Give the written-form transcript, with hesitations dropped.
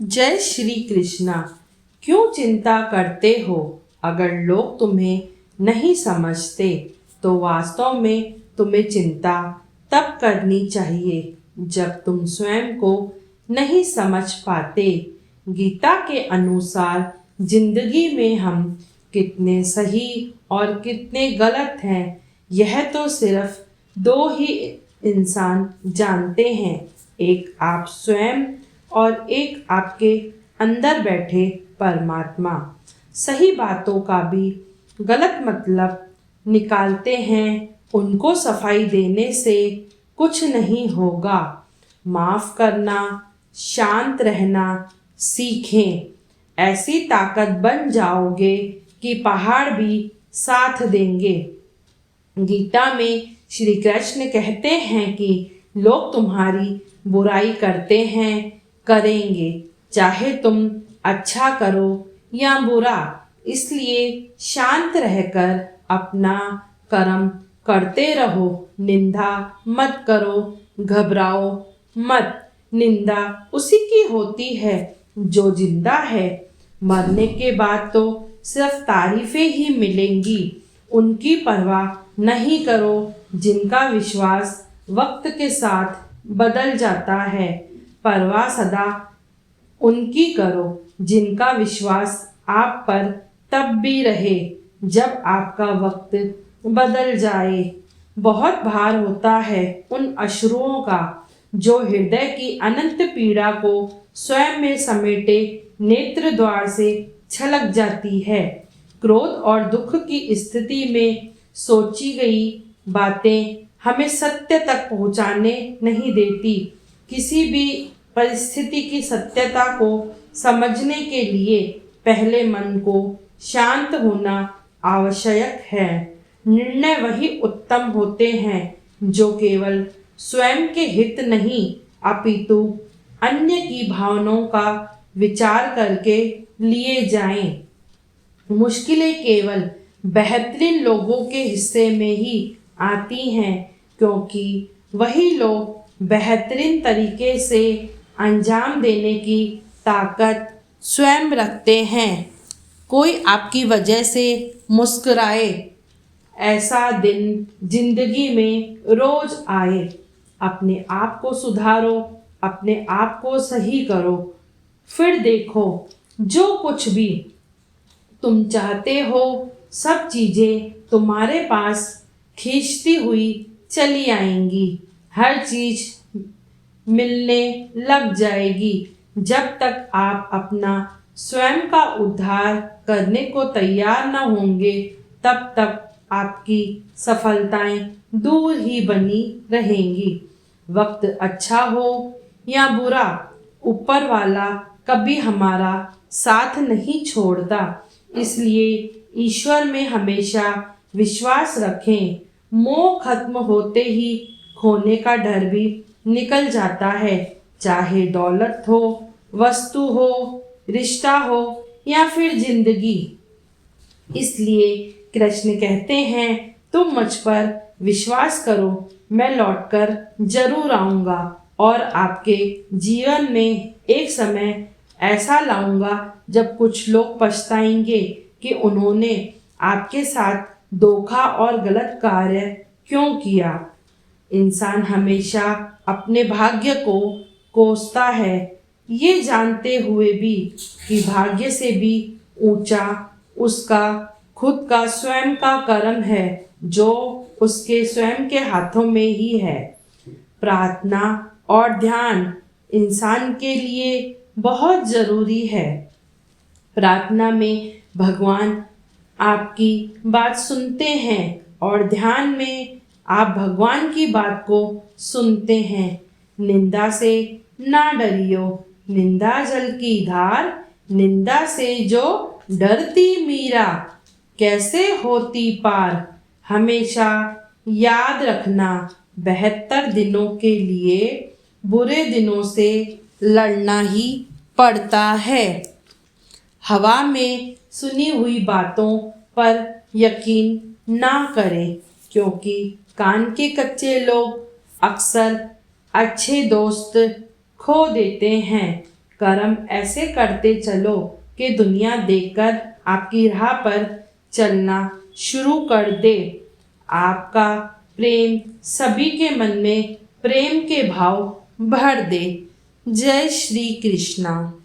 जय श्री कृष्णा। क्यों चिंता करते हो? अगर लोग तुम्हें नहीं समझते तो वास्तव में तुम्हें चिंता तब करनी चाहिए जब तुम स्वयं को नहीं समझ पाते। गीता के अनुसार जिंदगी में हम कितने सही और कितने गलत हैं, यह तो सिर्फ दो ही इंसान जानते हैं, एक आप स्वयं और एक आपके अंदर बैठे परमात्मा। सही बातों का भी गलत मतलब निकालते हैं, उनको सफाई देने से कुछ नहीं होगा। माफ करना, शांत रहना सीखें, ऐसी ताकत बन जाओगे कि पहाड़ भी साथ देंगे। गीता में श्री कृष्ण कहते हैं कि लोग तुम्हारी बुराई करते हैं, करेंगे, चाहे तुम अच्छा करो या बुरा। इसलिए शांत रहकर अपना कर्म करते रहो, निंदा मत करो, घबराओ मत। निंदा उसी की होती है जो जिंदा है, मरने के बाद तो सिर्फ तारीफें ही मिलेंगी। उनकी परवाह नहीं करो जिनका विश्वास वक्त के साथ बदल जाता है। परवाह सदा उनकी करो जिनका विश्वास आप पर तब भी रहे जब आपका वक्त बदल जाए। बहुत भार होता है उन अश्रुओं का जो हृदय की अनंत पीड़ा को स्वयं में समेटे नेत्र द्वार से छलक जाती है। क्रोध और दुख की स्थिति में सोची गई बातें हमें सत्य तक पहुंचाने नहीं देती। किसी भी परिस्थिति की सत्यता को समझने के लिए पहले मन को शांत होना आवश्यक है। निर्णय वही उत्तम होते हैं जो केवल स्वयं के हित नहीं अपितु अन्य की भावनाओं का विचार करके लिए जाएं। मुश्किलें केवल बेहतरीन लोगों के हिस्से में ही आती हैं, क्योंकि वही लोग बेहतरीन तरीके से अंजाम देने की ताकत स्वयं रखते हैं। कोई आपकी वजह से मुस्कुराए, ऐसा दिन जिंदगी में रोज आए। अपने आप को सुधारो, अपने आप को सही करो, फिर देखो जो कुछ भी तुम चाहते हो सब चीजें तुम्हारे पास खींचती हुई चली आएंगी। हर चीज मिलने लग जाएगी। जब तक आप अपना स्वयं का उद्धार करने को तैयार न होंगे तब तक आपकी सफलताएं दूर ही बनी रहेंगी। वक्त अच्छा हो या बुरा, ऊपर वाला कभी हमारा साथ नहीं छोड़ता। इसलिए ईश्वर में हमेशा विश्वास रखें। मोह खत्म होते ही खोने का डर भी निकल जाता है, चाहे दौलत हो, वस्तु हो, रिश्ता हो या फिर जिंदगी। इसलिए कृष्ण कहते हैं, तुम मुझ पर विश्वास करो, मैं लौटकर जरूर आऊंगा और आपके जीवन में एक समय ऐसा लाऊंगा जब कुछ लोग पछताएंगे कि उन्होंने आपके साथ धोखा और गलत कार्य क्यों किया। इंसान हमेशा अपने भाग्य को कोसता है, ये जानते हुए भी कि भाग्य से भी ऊंचा उसका खुद का स्वयं का कर्म है, जो उसके स्वयं के हाथों में ही है। प्रार्थना और ध्यान इंसान के लिए बहुत जरूरी है। प्रार्थना में भगवान आपकी बात सुनते हैं और ध्यान में आप भगवान की बात को सुनते हैं। निंदा से ना डरियो, निंदा जल की धार, निंदा से जो डरती मीरा, कैसे होती पार। हमेशा याद रखना, बेहतर दिनों के लिए बुरे दिनों से लड़ना ही पड़ता है। हवा में सुनी हुई बातों पर यकीन ना करें, क्योंकि कान के कच्चे लोग अक्सर अच्छे दोस्त खो देते हैं। कर्म ऐसे करते चलो कि दुनिया देखकर आपकी राह पर चलना शुरू कर दे। आपका प्रेम सभी के मन में प्रेम के भाव भर दे। जय श्री कृष्णा।